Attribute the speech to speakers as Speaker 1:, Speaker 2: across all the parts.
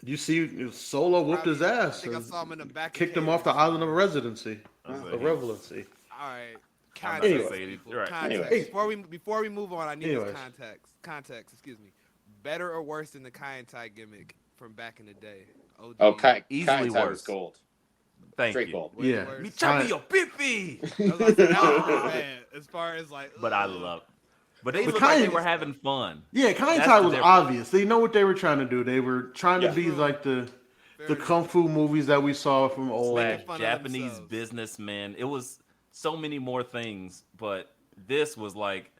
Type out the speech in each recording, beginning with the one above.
Speaker 1: You see, Solo whooped his
Speaker 2: Probably, I
Speaker 1: ass
Speaker 2: think I
Speaker 1: and
Speaker 2: saw him in the back of
Speaker 1: kicked him off
Speaker 2: caves
Speaker 1: the
Speaker 2: or
Speaker 1: island of
Speaker 2: something.
Speaker 1: residency,
Speaker 3: I was
Speaker 1: of
Speaker 3: like,
Speaker 1: relevancy.
Speaker 2: All right.
Speaker 3: I'm not gonna
Speaker 1: Anyway,
Speaker 2: Context,
Speaker 3: say anything.
Speaker 2: people.
Speaker 3: Right.
Speaker 2: Context.
Speaker 4: Anyways,
Speaker 1: hey,
Speaker 2: Before we move on, I need this
Speaker 1: anyways,
Speaker 2: context. Context. Excuse me. Better or worse than the Kai Tai gimmick from back in the day?
Speaker 4: oh,
Speaker 2: OG.
Speaker 4: Kai
Speaker 3: Easily
Speaker 4: Tai was
Speaker 3: worse.
Speaker 4: gold,
Speaker 3: Thank
Speaker 4: straight
Speaker 3: you.
Speaker 4: gold.
Speaker 2: Way
Speaker 1: yeah,
Speaker 3: Me
Speaker 2: worse.
Speaker 3: chopping
Speaker 1: Kai,
Speaker 3: your pee.
Speaker 2: I was about to say that was pretty bad as far as like.
Speaker 3: But I
Speaker 2: Ugh.
Speaker 3: love. But
Speaker 2: It
Speaker 3: they
Speaker 1: the
Speaker 2: was
Speaker 3: looked like they
Speaker 1: Kai,
Speaker 3: were
Speaker 2: funny
Speaker 3: having
Speaker 2: stuff.
Speaker 3: fun.
Speaker 1: yeah, Kai
Speaker 3: That's
Speaker 1: Tai
Speaker 3: the
Speaker 1: was
Speaker 3: difference.
Speaker 1: obvious. They know what they were trying to do. They were trying to
Speaker 4: Yeah,
Speaker 1: be
Speaker 2: True.
Speaker 1: like the
Speaker 2: Fair
Speaker 1: kung
Speaker 2: enough.
Speaker 1: fu movies that we saw from old.
Speaker 2: Making
Speaker 3: Slash
Speaker 2: fun of
Speaker 3: Japanese
Speaker 2: themselves.
Speaker 3: businessmen. It was so many more things, but this was like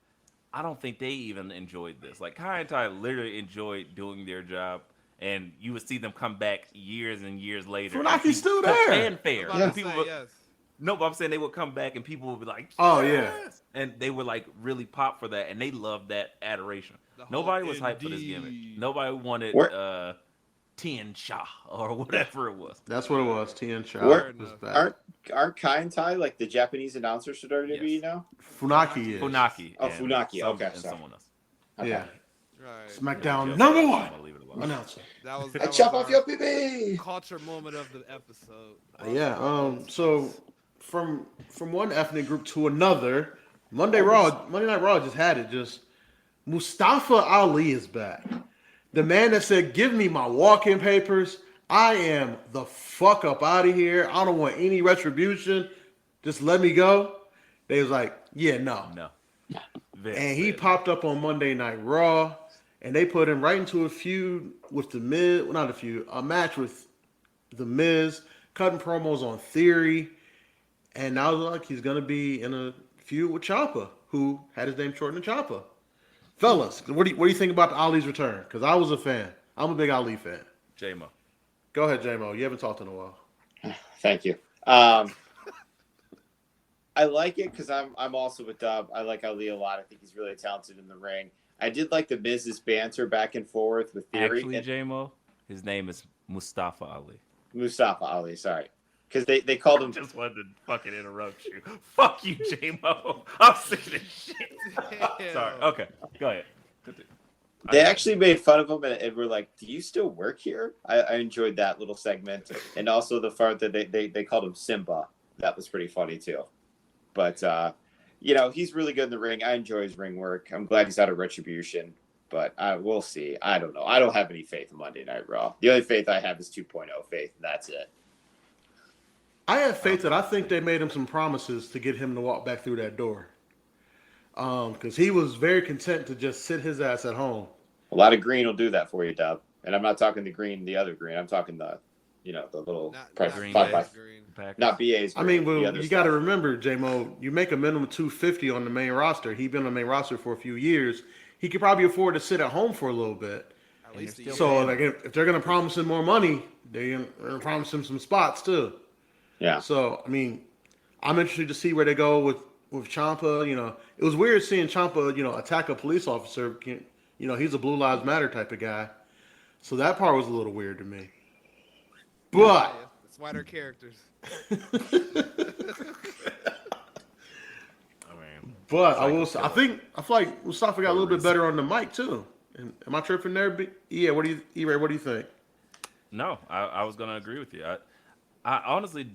Speaker 3: I don't think they even enjoyed this. Like Kai and Tai literally enjoyed doing their job, and you would see them come back years and years later, and
Speaker 1: Funaki's
Speaker 3: people
Speaker 1: still
Speaker 3: to
Speaker 1: there.
Speaker 2: I was
Speaker 3: fanfare,
Speaker 2: about
Speaker 4: yeah.
Speaker 2: to
Speaker 3: and people
Speaker 2: say
Speaker 3: would,
Speaker 2: yes.
Speaker 3: no, but I'm saying they would come back, and people would be like,
Speaker 1: Oh yeah,
Speaker 3: yes, and they would like really pop for that, and they loved that adoration.
Speaker 2: The whole
Speaker 3: Nobody was hyped for this gimmick.
Speaker 2: indeed.
Speaker 3: Nobody wanted
Speaker 4: Where
Speaker 3: Tien Sha or whatever it was.
Speaker 1: that's what it was. Tien Sha
Speaker 4: where
Speaker 2: Fair
Speaker 1: was
Speaker 2: enough.
Speaker 1: back.
Speaker 4: aren't Kai and Tai like the Japanese announcers for WWE
Speaker 3: Yes,
Speaker 4: now?
Speaker 1: Funaki
Speaker 2: Funaki
Speaker 1: is.
Speaker 2: is.
Speaker 3: Funaki
Speaker 4: Oh, Funaki. Okay,
Speaker 3: and
Speaker 4: sorry.
Speaker 3: someone else.
Speaker 4: Okay.
Speaker 1: Yeah,
Speaker 2: Right.
Speaker 1: SmackDown
Speaker 3: Nobody else.
Speaker 1: number
Speaker 3: I'm
Speaker 1: one
Speaker 3: gonna leave it alone.
Speaker 1: announcer.
Speaker 4: I
Speaker 2: That was
Speaker 4: chop off
Speaker 2: our
Speaker 4: your pee.
Speaker 2: culture moment of the episode.
Speaker 1: Yeah.
Speaker 2: Pause.
Speaker 1: So from one ethnic group to another,
Speaker 4: Almost.
Speaker 1: Monday Night Raw just had it. Just Mustafa Ali is back. The man that said, "Give me my walk-in papers. I am the fuck up out of here. I don't want any retribution. Just let me go." They was like, "Yeah, no."
Speaker 3: No, Vince
Speaker 1: And he
Speaker 3: said no.
Speaker 1: popped up on Monday Night Raw, and they put him right into a feud with the Miz. Well, not a feud, a match with the Miz, cutting promos on Theory, and now look, he's gonna be in a feud with Ciampa, who had his name shortened to Ciampa. Fellas, what do you think about Ali's return? Because I was a fan. I'm a big Ali fan.
Speaker 3: J Mo.
Speaker 1: Go ahead, JMO. You haven't talked in a while.
Speaker 4: Thank you. I like it because I'm also with Dub. I like Ali a lot. I think he's really talented in the ring. I did like the Miz's banter back and forth with Theory
Speaker 3: Actually,
Speaker 4: and
Speaker 3: J Mo, his name is Mustafa Ali.
Speaker 4: Mustafa Ali. Sorry, because they called him.
Speaker 3: Just wanted to fucking interrupt you. Fuck you, J Mo. I'm sick of this shit. Sorry.
Speaker 2: Damn.
Speaker 3: Okay, go ahead. Continue.
Speaker 4: They actually made fun of him and were like, "Do you still work here?" I enjoyed that little segment, and also the part that they called him Simba. That was pretty funny too. But he's really good in the ring. I enjoy his ring work. I'm glad he's out of Retribution, but we'll see. I don't know. I don't have any faith in Monday Night Raw. The only faith I have is 2.0 faith, and that's it.
Speaker 1: I have faith that I think they made him some promises to get him to walk back through that door. Because he was very content to just sit his ass at home.
Speaker 4: A lot of green will do that for you, Dub. And I'm not talking the other green. I'm talking the little
Speaker 2: Not
Speaker 3: Green
Speaker 4: five
Speaker 3: Bay.
Speaker 4: by
Speaker 2: green.
Speaker 3: Packers.
Speaker 4: not BA's.
Speaker 1: I mean,
Speaker 4: green, the
Speaker 1: well,
Speaker 4: other
Speaker 1: you got to
Speaker 4: stuff.
Speaker 1: remember, J-Mo, you make a minimum 250 on the main roster. He's been on the main roster for a few years. He could probably afford to sit at home for a little bit.
Speaker 2: At
Speaker 3: And
Speaker 2: least a
Speaker 3: you're
Speaker 2: year.
Speaker 3: still
Speaker 1: So,
Speaker 3: paying
Speaker 1: like,
Speaker 3: him.
Speaker 1: if they're going to promise him more money, they're going to promise him some spots, too.
Speaker 4: Yeah.
Speaker 1: So, I mean, I'm interested to see where they go with Ciampa. It was weird seeing Ciampa, attack a police officer. He's a Blue Lives Matter type of guy. So that part was a little weird to me. But
Speaker 2: Yeah, it's whiter characters.
Speaker 3: I mean,
Speaker 1: But
Speaker 3: it's
Speaker 1: I
Speaker 3: like
Speaker 1: will
Speaker 3: a
Speaker 1: say,
Speaker 3: killer
Speaker 1: I feel like Mustafa got a
Speaker 3: for a
Speaker 1: little bit
Speaker 3: reason.
Speaker 1: better on the mic too. Am I tripping there? Yeah. What do you, E-Ray, what do you think?
Speaker 3: No, I was gonna agree with you. I honestly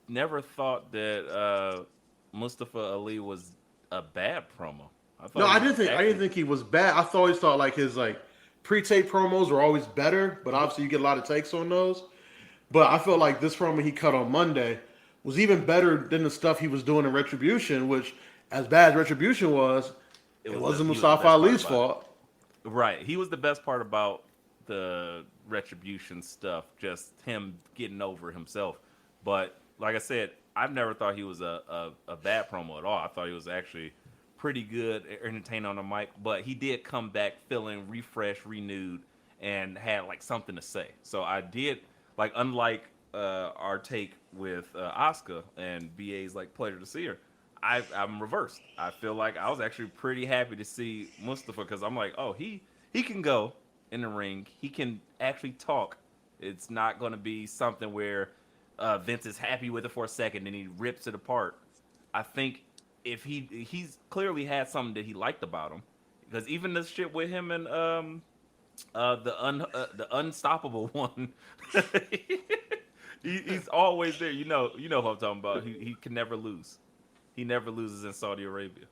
Speaker 3: never thought that Mustafa Ali was a bad promo. I thought
Speaker 1: No,
Speaker 3: he
Speaker 1: I
Speaker 3: was
Speaker 1: didn't think I didn't
Speaker 3: actually
Speaker 1: think he was bad. I always thought like his pre-tape promos were always better, but obviously you get a lot of takes on those. But I felt like this promo he cut on Monday was even better than the stuff he was doing in Retribution, which as bad as Retribution was, it wasn't
Speaker 3: he was the
Speaker 1: Mustafa
Speaker 3: best part
Speaker 1: Ali's
Speaker 3: about it.
Speaker 1: fault.
Speaker 3: Right. He was the best part about the retribution stuff, just him getting over himself. But like I said, I've never thought he was a bad promo at all. I thought he was actually pretty good, entertaining on the mic. But he did come back feeling refreshed, renewed, and had like something to say. So I did like, unlike our take with Asuka and BA's like pleasure to see her. I'm reversed. I feel like I was actually pretty happy to see Mustafa because I'm like, oh, he can go in the ring. He can actually talk. It's not going to be something where Vince is happy with it for a second and he rips it apart. I think if he's clearly had something that he liked about him because even this shit with him and The unstoppable one. He's always there. You know who I'm talking about. He can never lose. He never loses in Saudi Arabia.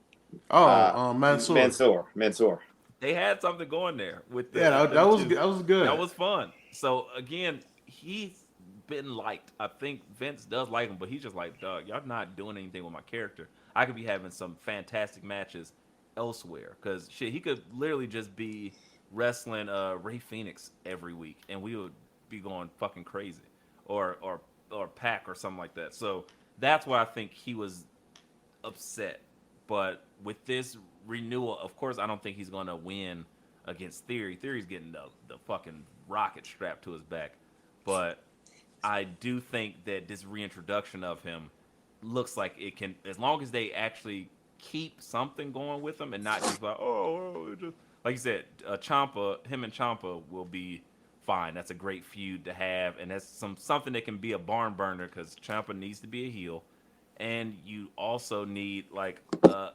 Speaker 1: Mansoor.
Speaker 4: Mansoor.
Speaker 3: They had something going there with
Speaker 1: Yeah, that
Speaker 3: them
Speaker 1: was
Speaker 3: two.
Speaker 1: that was good.
Speaker 3: That was fun. So again, he's been liked. I think Vince does like him, but he's just like, dog, y'all not doing anything with my character. I could be having some fantastic matches elsewhere because shit, he could literally just be wrestling Ray Phoenix every week, and we would be going fucking crazy, or Pac or something like that. So that's why I think he was upset. But with this renewal, of course, I don't think he's going to win against Theory. Theory's getting the fucking rocket strapped to his back. But I do think that this reintroduction of him looks like it can, as long as they actually keep something going with him and not just like, like you said, him and Ciampa will be fine. That's a great feud to have, and that's something that can be a barn burner because Ciampa needs to be a heel. And you also need like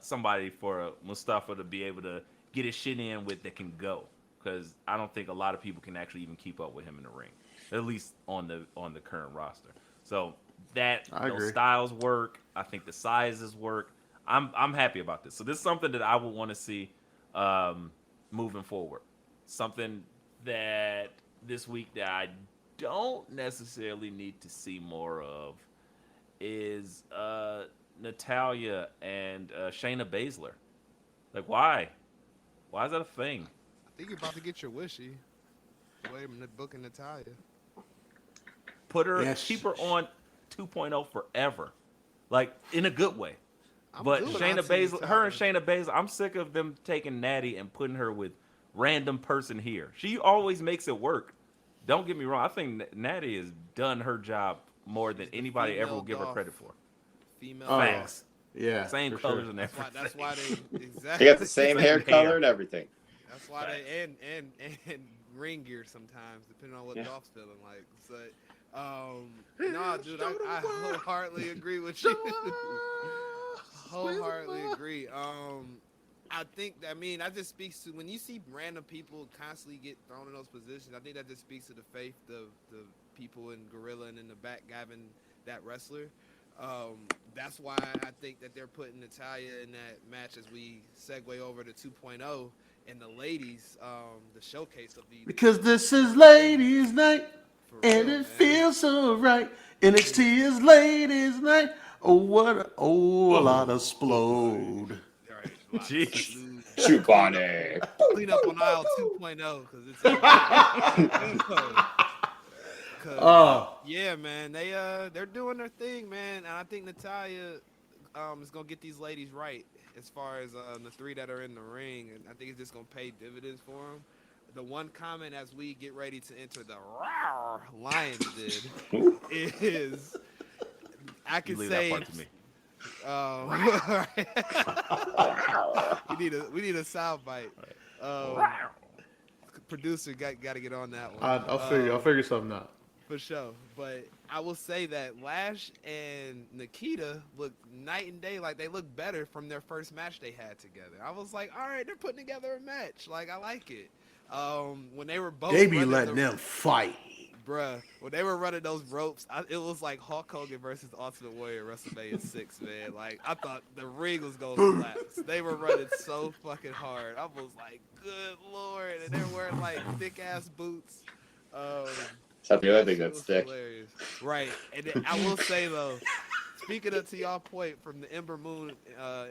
Speaker 3: somebody for Mustafa to be able to get his shit in with that can go, because I don't think a lot of people can actually even keep up with him in the ring, at least on the current roster. So that those styles work. I think the sizes work. I'm happy about this. So this is something that I would want to see moving forward. Something that this week that I don't necessarily need to see more of is Natalya and Shayna Baszler. Like, why? Why is that a thing?
Speaker 2: I think you're about to get your wishy. Wait a minute, booking Natalya.
Speaker 3: Keep her on 2.0 forever, like in a good way. But Shayna Baszler, her and Shayna Baszler, I'm sick of them taking Natty and putting her with random person here. She always makes it work. Don't get me wrong. I think Natty has done her job more than anybody ever will give her credit for.
Speaker 2: Female
Speaker 3: facts.
Speaker 1: Yeah,
Speaker 3: same colors and everything.
Speaker 2: That's why they exactly.
Speaker 4: They got the same hair color and everything.
Speaker 2: That's why they and ring gear sometimes, depending on what Dolph's feeling like. So, nah, dude, I wholeheartedly agree with you. Wholeheartedly agree. I think that just speaks to when you see random people constantly get thrown in those positions. I think that just speaks to the faith of the people in Gorilla and in the back having that wrestler. That's why I think that they're putting Natalya in that match as we segue over to 2.0 and the ladies, the showcase of the.
Speaker 1: Because this is ladies' night, and
Speaker 2: real,
Speaker 1: it feels so right. NXT is ladies' night. Oh, a lot of explode.
Speaker 2: Right,
Speaker 3: Jeez.
Speaker 4: Chupane.
Speaker 2: Clean up on aisle 2.0 because it's. Yeah, man, they're doing their thing, man, and I think Natalya is gonna get these ladies right as far as the three that are in the ring, and I think it's just gonna pay dividends for them. The one comment as we get ready to enter the Lions is I can say.
Speaker 3: That part to me.
Speaker 2: we need a sound bite. Producer got to get on that one.
Speaker 1: I'll figure something out.
Speaker 2: For sure. But I will say that Lash and Nikita look night and day. Like, they look better from their first match they had together. I was like, all right, they're putting together a match. Like, I like it. When they were both,
Speaker 1: they be letting them fight.
Speaker 2: Bruh, when they were running those ropes, it was like Hulk Hogan versus Ultimate Warrior WrestleMania 6, man. Like, I thought the ring was going to collapse. They were running so fucking hard. I was like, good Lord. And they were wearing, like, thick-ass boots.
Speaker 4: I think that's thick.
Speaker 2: Hilarious. Right. And then I will say, though, speaking of to y'all point from the Ember Moon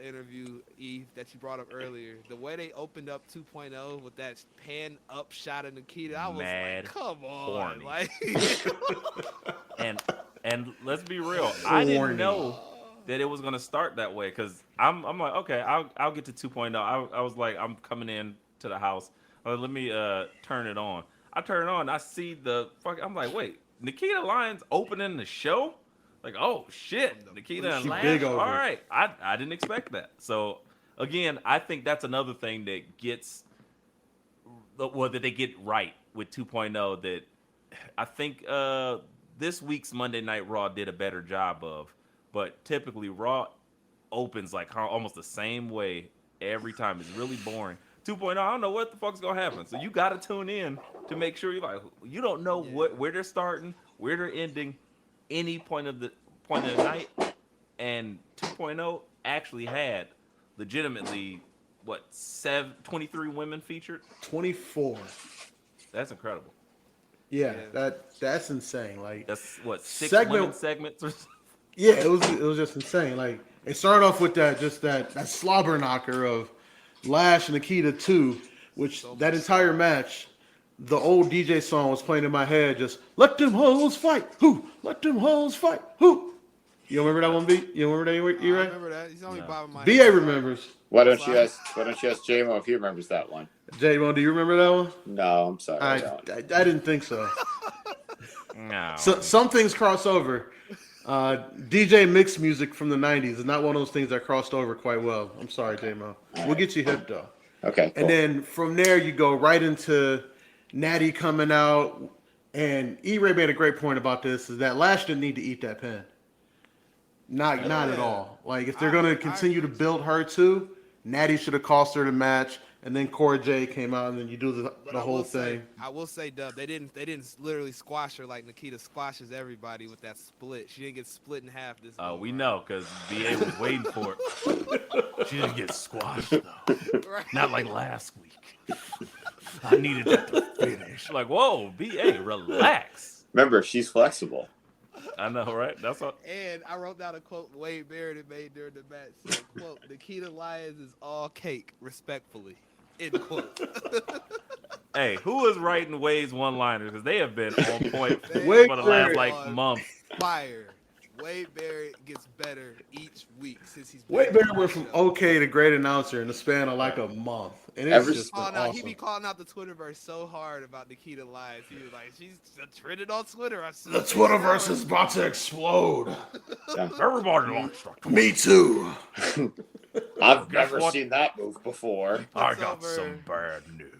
Speaker 2: interview, Eve, that you brought up earlier, the way they opened up 2.0 with that pan up shot of Nikita, I was like, come on.
Speaker 3: Horny.
Speaker 2: Like,
Speaker 3: and let's be real, I didn't know that it was gonna start that way because I'm like, okay, I'll get to 2.0. I was like, I'm coming in to the house. Let me turn it on. I turn it on. I see I'm like, wait, Nikita Lyons opening the show? Like, oh shit, Nikita and Lash. All right, I didn't expect that. So again, I think that's another thing that that they get right with 2.0 that I think this week's Monday Night Raw did a better job of. But typically Raw opens like almost the same way every time. It's really boring. 2.0, I don't know what the fuck's gonna happen. So you gotta tune in to make sure you don't know where they're starting, where they're ending, any point of the night. And 2.0 actually had legitimately 23 women featured.
Speaker 1: 24.
Speaker 3: That's incredible.
Speaker 1: Yeah, that's insane. Like
Speaker 3: That's what 6
Speaker 1: Segment-
Speaker 3: women segments or something?
Speaker 1: yeah, it was just insane. Like it started off with that slobber knocker of Lash and Nikita 2, which that entire match, the old DJ song was playing in my head. Just let them hoes fight. Who? Let them hoes fight. Who? You remember that one, B? You remember that,
Speaker 2: I
Speaker 1: E-Ray?
Speaker 2: remember that. He's only bobbing my
Speaker 1: BA
Speaker 2: head.
Speaker 1: remembers.
Speaker 4: Why don't you ask J-Mo if he remembers that one?
Speaker 1: J-Mo, do you remember that one?
Speaker 4: No, I'm sorry. I
Speaker 1: I
Speaker 4: don't.
Speaker 1: didn't think so.
Speaker 3: No.
Speaker 1: So some things cross over. DJ mix music from the 90s is not one of those things that crossed over quite well. I'm sorry, J-Mo. We'll get you hip, though.
Speaker 4: Okay, cool.
Speaker 1: And then from there, you go right into Natty coming out. And E-Ray made a great point about this, is that Lash didn't need to eat that pin. Not at all. Like, if they're going to continue to build her too, Natty should have cost her the match. And then Cora J came out, and then you do the whole thing.
Speaker 2: I will say, Dub, they didn't literally squash her like Nikita squashes everybody with that split. She didn't get split in half this.
Speaker 3: Oh,
Speaker 2: go
Speaker 3: we
Speaker 2: around.
Speaker 3: know because BA was waiting for it. She didn't get squashed though.
Speaker 2: Right.
Speaker 3: Not like last week. I needed that to finish. Like, whoa, BA, relax.
Speaker 4: Remember, she's flexible.
Speaker 3: I know, right? That's all.
Speaker 2: And I wrote down a quote Wade Barrett made during the match. So, quote, Nikita Lyons is all cake, respectfully. End quote.
Speaker 3: Hey, who is writing Wade's one-liners? Because they have been on point for
Speaker 1: Wade
Speaker 3: the last
Speaker 1: Barrett.
Speaker 3: like month.
Speaker 2: Fire. Wade Barrett gets better each week since he's been
Speaker 1: Wade
Speaker 2: on
Speaker 1: Barrett
Speaker 2: the
Speaker 1: went from
Speaker 2: show.
Speaker 1: okay to great announcer in the span of like a month. And it's
Speaker 4: Ever-
Speaker 1: just been
Speaker 2: Oh, no, he
Speaker 1: awesome.
Speaker 2: be calling out the Twitterverse so hard about Nikita Lyons. He was like, she's trending on Twitter.
Speaker 1: The Twitterverse is about to explode.
Speaker 3: Everybody wants to.
Speaker 1: Me too.
Speaker 4: I've
Speaker 3: Guess
Speaker 4: never
Speaker 3: what?
Speaker 4: seen that move before.
Speaker 3: I
Speaker 2: Puts
Speaker 3: got
Speaker 2: over-
Speaker 3: some bad news.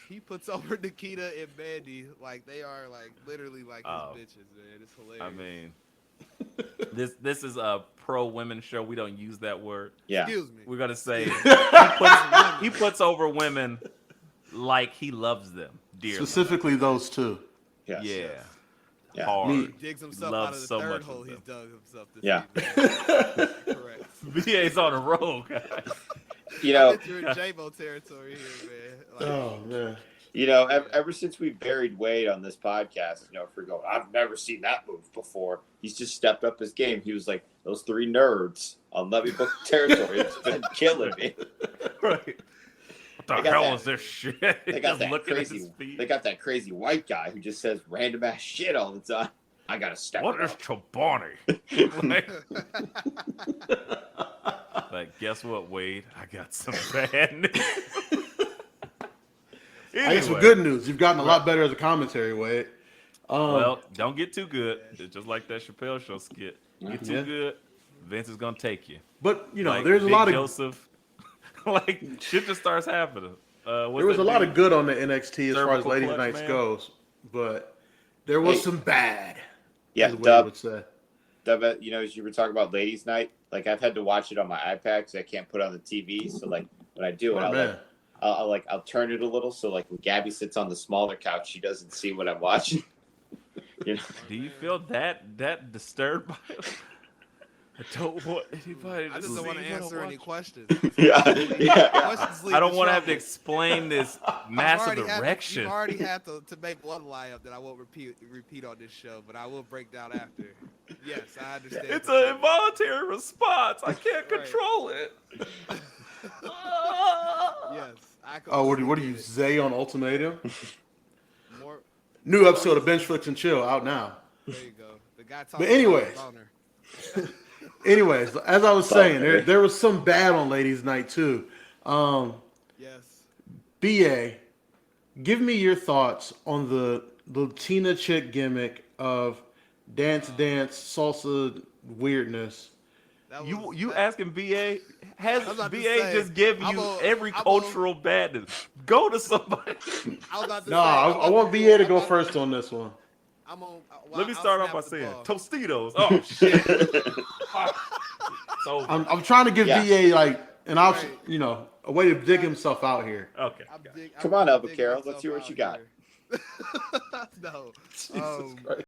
Speaker 2: He puts over Nikita and Mandy like they are like literally like
Speaker 3: Oh.
Speaker 2: his bitches, man. It's hilarious.
Speaker 3: I mean, this is a pro women show. We don't use that word.
Speaker 4: Yeah.
Speaker 2: Excuse me.
Speaker 3: We're gonna say
Speaker 2: Puts-
Speaker 3: he puts over women like he loves them dearly.
Speaker 1: Specifically those two.
Speaker 4: Yes.
Speaker 3: Yeah.
Speaker 4: Yeah.
Speaker 3: Hard.
Speaker 1: Me.
Speaker 2: He digs himself
Speaker 3: Loves
Speaker 2: out of the
Speaker 3: so
Speaker 2: third
Speaker 3: much
Speaker 2: hole
Speaker 3: of
Speaker 2: he's
Speaker 3: them.
Speaker 2: dug himself this
Speaker 4: Yeah.
Speaker 2: season. Correct.
Speaker 3: BA's on a roll, guys.
Speaker 4: You know,
Speaker 2: You're in J-Mo territory here, man. Like,
Speaker 1: Oh, man.
Speaker 4: ever since we buried Wade on this podcast, if we're going, I've never seen that move before. He's just stepped up his game. He was like, those 3 nerds on Levy Book territory. It's been killing me.
Speaker 3: Right. What the hell is this shit?
Speaker 4: They got
Speaker 3: Just
Speaker 4: that
Speaker 3: looking at
Speaker 4: crazy.
Speaker 3: his feet.
Speaker 4: They got that crazy white guy who just says random ass shit all the time. I gotta step
Speaker 3: What
Speaker 4: it
Speaker 3: is
Speaker 4: up.
Speaker 3: Chobani? Like, guess what, Wade? I got some bad news.
Speaker 1: I got some
Speaker 3: Anyway.
Speaker 1: good news. You've gotten a lot better as a commentary, Wade.
Speaker 3: Well, don't get too good. It's just like that Chappelle show skit. Get too
Speaker 1: Yeah.
Speaker 3: good, Vince is gonna take you.
Speaker 1: but, you know,
Speaker 3: Like
Speaker 1: there's a
Speaker 3: Big
Speaker 1: lot of
Speaker 3: Joseph. Like shit just starts happening.
Speaker 1: there was a lot of good on the NXT as far as
Speaker 3: Cervical
Speaker 1: ladies'
Speaker 3: clutch,
Speaker 1: nights
Speaker 3: man.
Speaker 1: goes, but there was
Speaker 4: Hey.
Speaker 1: some bad.
Speaker 4: Yeah,
Speaker 1: as Wade
Speaker 4: Dub,
Speaker 1: would say.
Speaker 4: as you were talking about ladies' night, like I've had to watch it on my iPad because I can't put it on the TV. So like when I do it,
Speaker 1: Oh, man.
Speaker 4: I'll turn it a little so like when Gabby sits on the smaller couch, she doesn't see what I'm watching. You know?
Speaker 3: Do you feel that disturbed by it? I don't want anybody to
Speaker 2: I just
Speaker 3: see
Speaker 2: don't want to
Speaker 3: what I
Speaker 2: answer any
Speaker 3: watch.
Speaker 2: questions.
Speaker 4: Yeah.
Speaker 2: Questions lead
Speaker 3: I don't want to have to
Speaker 2: trouble.
Speaker 3: explain this
Speaker 2: I've
Speaker 3: massive
Speaker 2: already had to-
Speaker 3: erection.
Speaker 2: You already have to make one lie up that I won't repeat on this show, but I will break down after. Yes, I understand.
Speaker 3: It's an involuntary response. I can't
Speaker 2: Right.
Speaker 3: control it.
Speaker 2: Yes. I
Speaker 1: Oh, what are
Speaker 2: completely
Speaker 1: you,
Speaker 2: get it.
Speaker 1: Zay on Ultimatum?
Speaker 2: More,
Speaker 1: New episode of Bench Flicks and Chill out now.
Speaker 2: there you go. The guy talking
Speaker 1: But anyways.
Speaker 2: about his boner.
Speaker 1: Anyways, as I was saying, there was some bad on ladies' night too.
Speaker 2: Yes.
Speaker 1: BA, give me your thoughts on the Tina chick gimmick of dance, salsa weirdness.
Speaker 2: That
Speaker 3: You
Speaker 2: was-
Speaker 3: you
Speaker 2: that-
Speaker 3: asking BA? Has
Speaker 2: I was about to
Speaker 3: BA
Speaker 2: say,
Speaker 3: just give you every cultural badness? Go to somebody.
Speaker 2: I was about to
Speaker 1: No,
Speaker 2: say,
Speaker 1: I want BA to go first on this one.
Speaker 2: I'm on.
Speaker 3: Let me
Speaker 2: I'll
Speaker 3: start off by
Speaker 2: snap the
Speaker 3: saying
Speaker 2: ball.
Speaker 3: Tostitos. Oh shit. So
Speaker 1: I'm trying to give
Speaker 4: Yeah.
Speaker 1: BA like an option,
Speaker 2: Right.
Speaker 1: you know, A way to dig himself out here.
Speaker 3: Okay.
Speaker 2: I'm
Speaker 4: Come on,
Speaker 2: I'm
Speaker 4: Albuquerque,
Speaker 2: digging
Speaker 4: let's hear what
Speaker 2: myself
Speaker 4: you got.
Speaker 2: out here. No.
Speaker 1: Jesus Christ.